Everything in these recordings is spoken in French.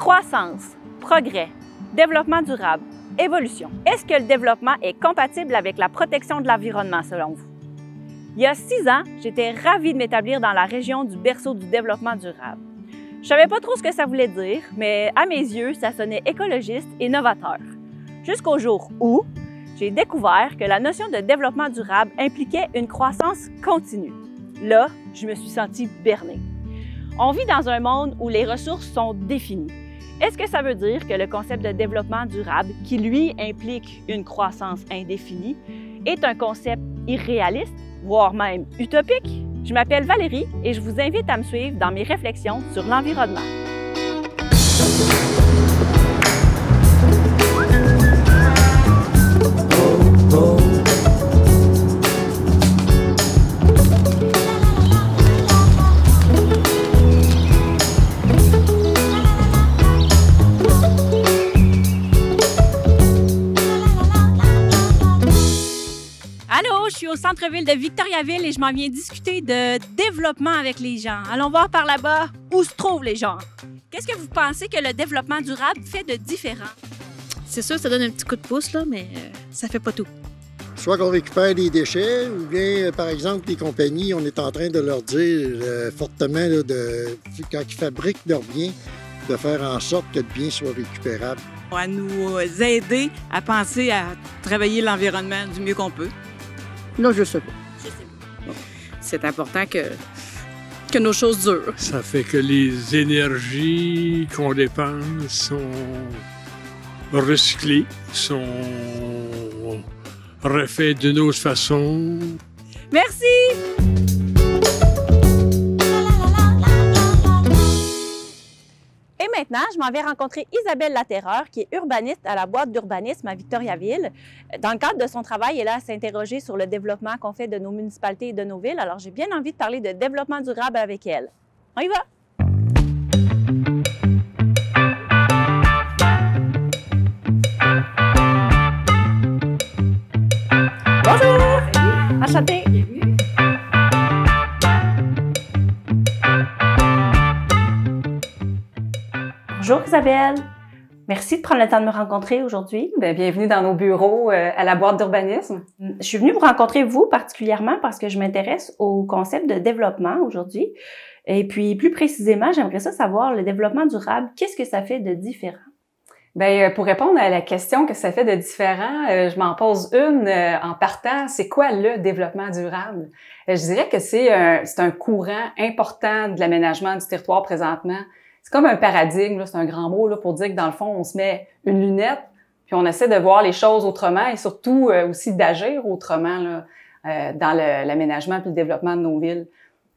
Croissance, progrès, développement durable, évolution. Est-ce que le développement est compatible avec la protection de l'environnement selon vous? Il y a 6 ans, j'étais ravie de m'établir dans la région du berceau du développement durable. Je savais pas trop ce que ça voulait dire, mais à mes yeux, ça sonnait écologiste et novateur. Jusqu'au jour où j'ai découvert que la notion de développement durable impliquait une croissance continue. Là, je me suis sentie bernée. On vit dans un monde où les ressources sont définies. Est-ce que ça veut dire que le concept de développement durable, qui lui implique une croissance indéfinie, est un concept irréaliste, voire même utopique? Je m'appelle Valérie et je vous invite à me suivre dans mes réflexions sur l'environnement. Je suis au centre-ville de Victoriaville et je m'en viens discuter de développement avec les gens. Allons voir par là-bas où se trouvent les gens. Qu'est-ce que vous pensez que le développement durable fait de différent? C'est sûr, ça donne un petit coup de pouce, là, mais ça fait pas tout. Soit qu'on récupère des déchets, ou bien, par exemple, les compagnies, on est en train de leur dire fortement, là, quand ils fabriquent leurs biens, de faire en sorte que le bien soit récupérable. À nous aider à penser à travailler l'environnement du mieux qu'on peut. Non, je sais pas. C'est important que nos choses durent. Ça fait que les énergies qu'on dépense sont recyclées, sont refaites d'une autre façon. Merci! Et maintenant, je m'en vais rencontrer Isabelle Laterreur, qui est urbaniste à la boîte d'urbanisme à Victoriaville. Dans le cadre de son travail, elle a à s'interroger sur le développement qu'on fait de nos municipalités et de nos villes. Alors, j'ai bien envie de parler de développement durable avec elle. On y va! Bonjour! Enchantée! Bonjour Isabelle, merci de prendre le temps de me rencontrer aujourd'hui. Bienvenue dans nos bureaux à la boîte d'urbanisme. Je suis venue vous rencontrer vous particulièrement parce que je m'intéresse au concept de développement aujourd'hui. Et puis plus précisément, j'aimerais savoir le développement durable, qu'est-ce que ça fait de différent? Pour répondre à la question que ça fait de différent, je m'en pose une en partant. C'est quoi le développement durable? Je dirais que c'est un courant important de l'aménagement du territoire présentement. C'est comme un paradigme, là, c'est un grand mot là, pour dire que dans le fond, on se met une lunette, puis on essaie de voir les choses autrement et surtout aussi d'agir autrement là, dans l'aménagement et le développement de nos villes.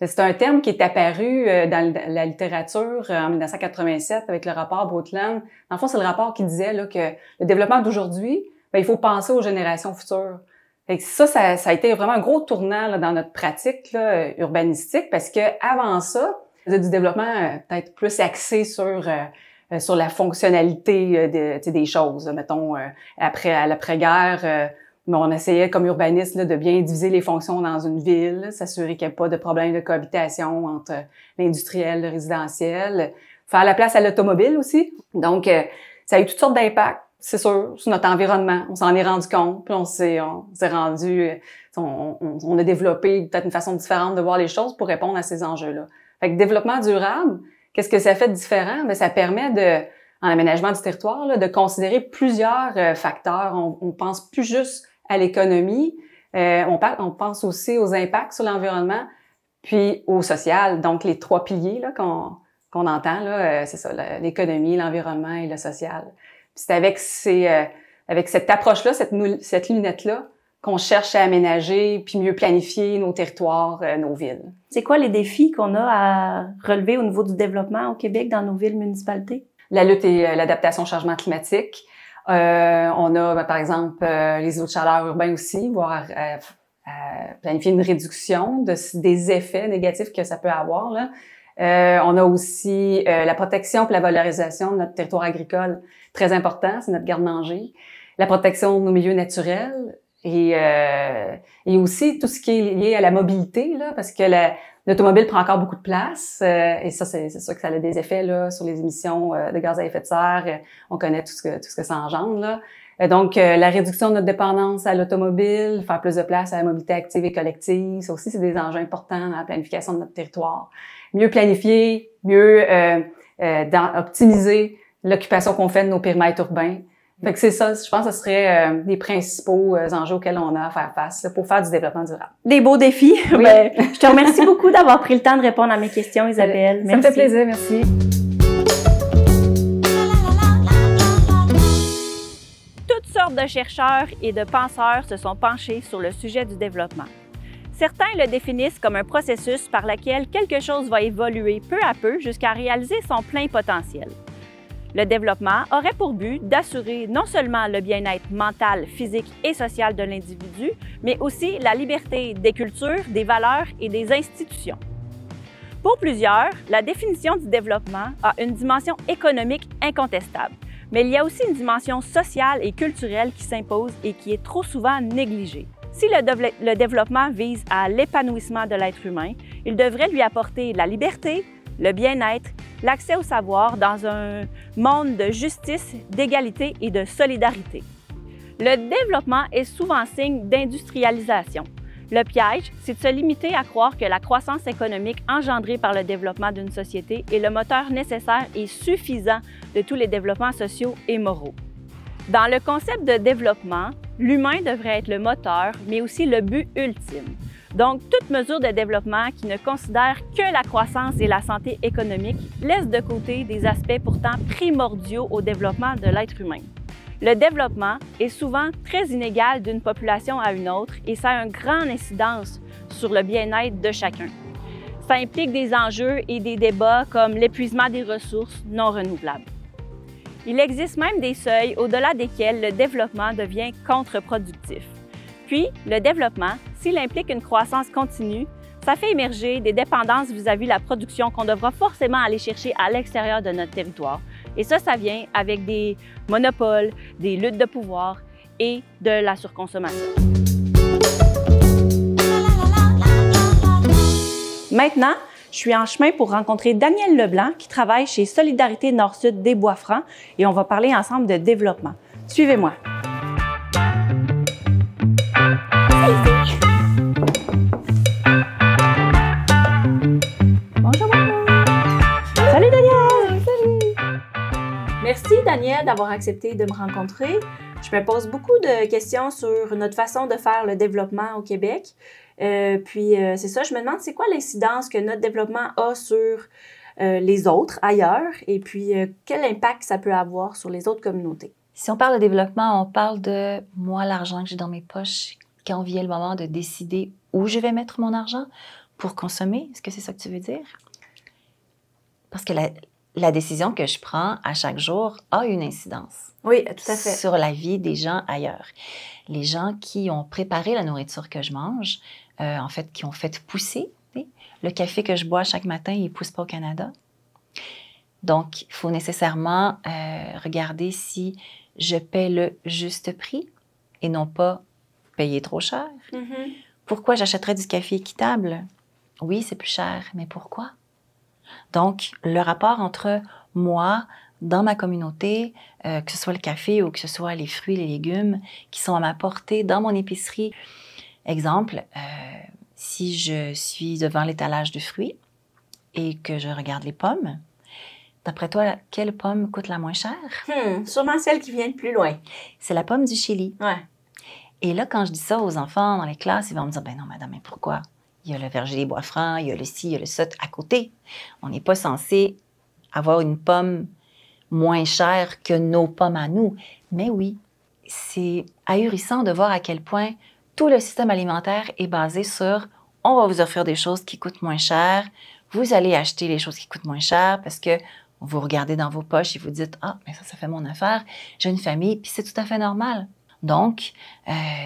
C'est un terme qui est apparu dans la littérature en 1987 avec le rapport Brundtland. Dans le fond, c'est le rapport qui disait là, que le développement d'aujourd'hui, il faut penser aux générations futures. Fait que ça a été vraiment un gros tournant là, dans notre pratique là, urbanistique parce que avant ça, du développement peut-être plus axé sur la fonctionnalité des choses. Mettons, à l'après-guerre, on essayait comme urbaniste là, de bien diviser les fonctions dans une ville, s'assurer qu'il n'y ait pas de problème de cohabitation entre l'industriel et le résidentiel, faire la place à l'automobile aussi. Donc, ça a eu toutes sortes d'impacts, c'est sûr, sur notre environnement. On s'en est rendu compte, puis on s'est rendu... on a développé peut-être une façon différente de voir les choses pour répondre à ces enjeux-là. Fait que développement durable, qu'est-ce que ça fait de différent? Ça permet en aménagement du territoire, là, de considérer plusieurs facteurs. On pense plus juste à l'économie, on pense aussi aux impacts sur l'environnement, puis au social. Donc, les 3 piliers là, qu'on entend, là, c'est ça, l'économie, l'environnement et le social. Puis c'est avec cette approche-là, cette lunette-là, qu'on cherche à aménager puis mieux planifier nos territoires, nos villes. C'est quoi les défis qu'on a à relever au niveau du développement au Québec dans nos villes municipalités? La lutte et l'adaptation au changement climatique. On a, par exemple, les îlots de chaleur urbains aussi, voire à planifier une réduction des effets négatifs que ça peut avoir. Là. On a aussi la protection et la valorisation de notre territoire agricole, très important, c'est notre garde-manger. La protection de nos milieux naturels, et aussi tout ce qui est lié à la mobilité, là, parce que L'automobile prend encore beaucoup de place et ça, c'est sûr que ça a des effets là, sur les émissions de gaz à effet de serre. On connaît tout ce que ça engendre, là. Donc, la réduction de notre dépendance à l'automobile, faire plus de place à la mobilité active et collective, ça aussi, c'est des enjeux importants dans la planification de notre territoire. Mieux planifier, mieux optimiser l'occupation qu'on fait de nos périmètres urbains. Fait que c'est ça, je pense que ce serait les principaux enjeux auxquels on a à faire face là, pour faire du développement durable. Des beaux défis. Oui. Ben, je te remercie beaucoup d'avoir pris le temps de répondre à mes questions, Isabelle. Ça me fait plaisir, merci. Toutes sortes de chercheurs et de penseurs se sont penchés sur le sujet du développement. Certains le définissent comme un processus par lequel quelque chose va évoluer peu à peu jusqu'à réaliser son plein potentiel. Le développement aurait pour but d'assurer non seulement le bien-être mental, physique et social de l'individu, mais aussi la liberté des cultures, des valeurs et des institutions. Pour plusieurs, la définition du développement a une dimension économique incontestable, mais il y a aussi une dimension sociale et culturelle qui s'impose et qui est trop souvent négligée. Si le développement vise à l'épanouissement de l'être humain, il devrait lui apporter la liberté, le bien-être, l'accès au savoir dans un monde de justice, d'égalité et de solidarité. Le développement est souvent signe d'industrialisation. Le piège, c'est de se limiter à croire que la croissance économique engendrée par le développement d'une société est le moteur nécessaire et suffisant de tous les développements sociaux et moraux. Dans le concept de développement, l'humain devrait être le moteur, mais aussi le but ultime. Donc, toute mesure de développement qui ne considère que la croissance et la santé économique laisse de côté des aspects pourtant primordiaux au développement de l'être humain. Le développement est souvent très inégal d'une population à une autre et ça a une grande incidence sur le bien-être de chacun. Ça implique des enjeux et des débats comme l'épuisement des ressources non renouvelables. Il existe même des seuils au-delà desquels le développement devient contre-productif. Puis, le développement, s'il implique une croissance continue, ça fait émerger des dépendances vis-à-vis de la production qu'on devra forcément aller chercher à l'extérieur de notre territoire. Et ça vient avec des monopoles, des luttes de pouvoir et de la surconsommation. Maintenant, je suis en chemin pour rencontrer Danielle Leblanc qui travaille chez Solidarité Nord-Sud des Bois-Francs et on va parler ensemble de développement. Suivez-moi. Bonjour. Salut Danielle. Salut. Merci Danielle d'avoir accepté de me rencontrer. Je me pose beaucoup de questions sur notre façon de faire le développement au Québec. C'est ça, je me demande c'est quoi l'incidence que notre développement a sur les autres ailleurs et puis quel impact ça peut avoir sur les autres communautés. Si on parle de développement, on parle de moi, l'argent que j'ai dans mes poches quand vient le moment de décider où je vais mettre mon argent pour consommer. Est-ce que c'est ça que tu veux dire? Parce que la décision que je prends à chaque jour a une incidence. Oui, tout à fait. Sur la vie des gens ailleurs. Les gens qui ont préparé la nourriture que je mange, en fait, qui ont fait pousser. Le café que je bois chaque matin, il ne pousse pas au Canada. Donc, il faut nécessairement regarder si je paie le juste prix et non pas payer trop cher. Mm-hmm. Pourquoi j'achèterais du café équitable? Oui, c'est plus cher, mais pourquoi? Donc, le rapport entre moi, dans ma communauté, que ce soit le café ou que ce soit les fruits, les légumes qui sont à ma portée dans mon épicerie. Exemple, si je suis devant l'étalage de fruits et que je regarde les pommes, d'après toi, quelle pomme coûte la moins chère? Sûrement celle qui vient de plus loin. C'est la pomme du Chili. Ouais. Et là, quand je dis ça aux enfants dans les classes, ils vont me dire, ben non, madame, mais pourquoi? Il y a le verger des Bois-Francs, il y a le ci, il y a le ça à côté. On n'est pas censé avoir une pomme moins chère que nos pommes à nous. Mais oui, c'est ahurissant de voir à quel point tout le système alimentaire est basé sur « on va vous offrir des choses qui coûtent moins cher, vous allez acheter les choses qui coûtent moins cher parce que vous regardez dans vos poches et vous dites « ah, mais ça fait mon affaire, j'ai une famille, puis c'est tout à fait normal ». Donc,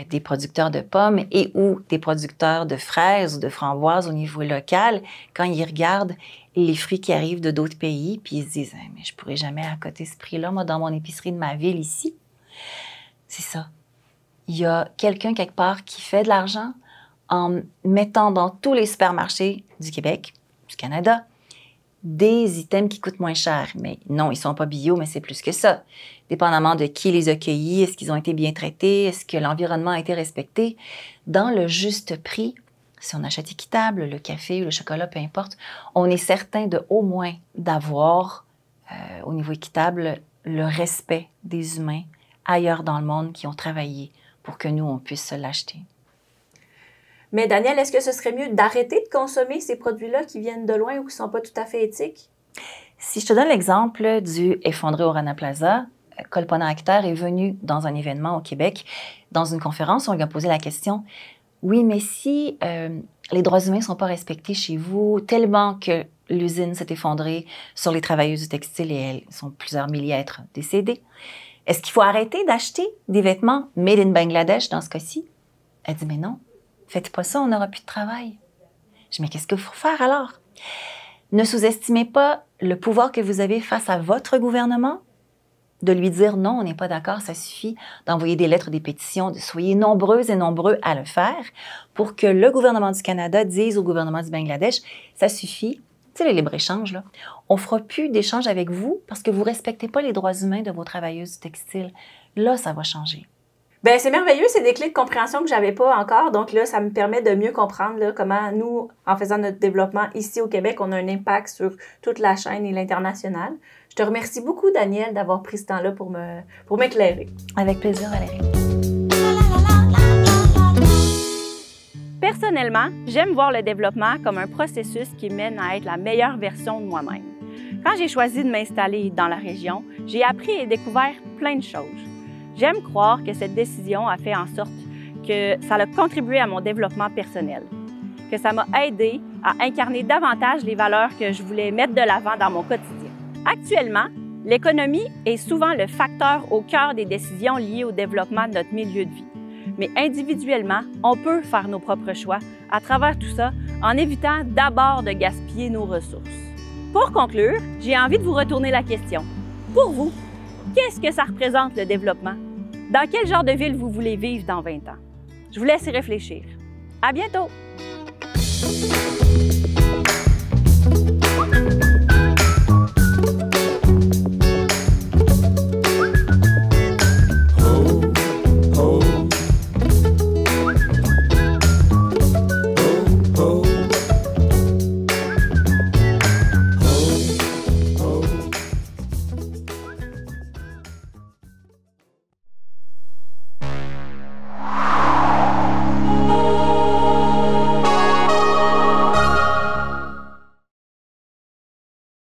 des producteurs de pommes et ou des producteurs de fraises ou de framboises au niveau local, quand ils regardent les fruits qui arrivent de d'autres pays, puis ils se disent « mais je pourrais jamais accoter ce prix-là, moi, dans mon épicerie de ma ville ici ». C'est ça. Il y a quelqu'un quelque part qui fait de l'argent en mettant dans tous les supermarchés du Québec, du Canada, des items qui coûtent moins cher. Mais non, ils ne sont pas bio, mais c'est plus que ça. Dépendamment de qui les a cueillis, est-ce qu'ils ont été bien traités, est-ce que l'environnement a été respecté, dans le juste prix, si on achète équitable, le café ou le chocolat, peu importe, on est certain de au moins d'avoir, au niveau équitable, le respect des humains ailleurs dans le monde qui ont travaillé pour que nous, on puisse se l'acheter. Mais Danielle, est-ce que ce serait mieux d'arrêter de consommer ces produits-là qui viennent de loin ou qui ne sont pas tout à fait éthiques? Si je te donne l'exemple du effondré au Rana Plaza, Kalpana Akhter est venue dans un événement au Québec. Dans une conférence, on lui a posé la question, « Oui, mais si les droits humains ne sont pas respectés chez vous, tellement que l'usine s'est effondrée sur les travailleuses du textile et elles sont plusieurs milliers à être décédées, est-ce qu'il faut arrêter d'acheter des vêtements made in Bangladesh dans ce cas-ci? » Elle dit, « Mais non. Faites pas ça, on n'aura plus de travail. » Je dis, mais qu'est-ce qu'il faut faire alors? Ne sous-estimez pas le pouvoir que vous avez face à votre gouvernement de lui dire non, on n'est pas d'accord, ça suffit d'envoyer des lettres, des pétitions, soyez nombreuses et nombreux à le faire pour que le gouvernement du Canada dise au gouvernement du Bangladesh, ça suffit, tu sais, le libre-échange, là, on fera plus d'échange avec vous parce que vous respectez pas les droits humains de vos travailleuses du textile. Là, ça va changer. Bien, c'est merveilleux, c'est des clés de compréhension que j'avais pas encore. Donc là, ça me permet de mieux comprendre là, comment nous, en faisant notre développement ici au Québec, on a un impact sur toute la chaîne et l'international. Je te remercie beaucoup, Danielle, d'avoir pris ce temps-là pour m'éclairer. Avec plaisir, Valérie. Personnellement, j'aime voir le développement comme un processus qui mène à être la meilleure version de moi-même. Quand j'ai choisi de m'installer dans la région, j'ai appris et découvert plein de choses. J'aime croire que cette décision a fait en sorte que ça a contribué à mon développement personnel, que ça m'a aidé à incarner davantage les valeurs que je voulais mettre de l'avant dans mon quotidien. Actuellement, l'économie est souvent le facteur au cœur des décisions liées au développement de notre milieu de vie. Mais individuellement, on peut faire nos propres choix à travers tout ça en évitant d'abord de gaspiller nos ressources. Pour conclure, j'ai envie de vous retourner la question. Pour vous, qu'est-ce que ça représente le développement? Dans quel genre de ville vous voulez vivre dans 20 ans? Je vous laisse y réfléchir. À bientôt!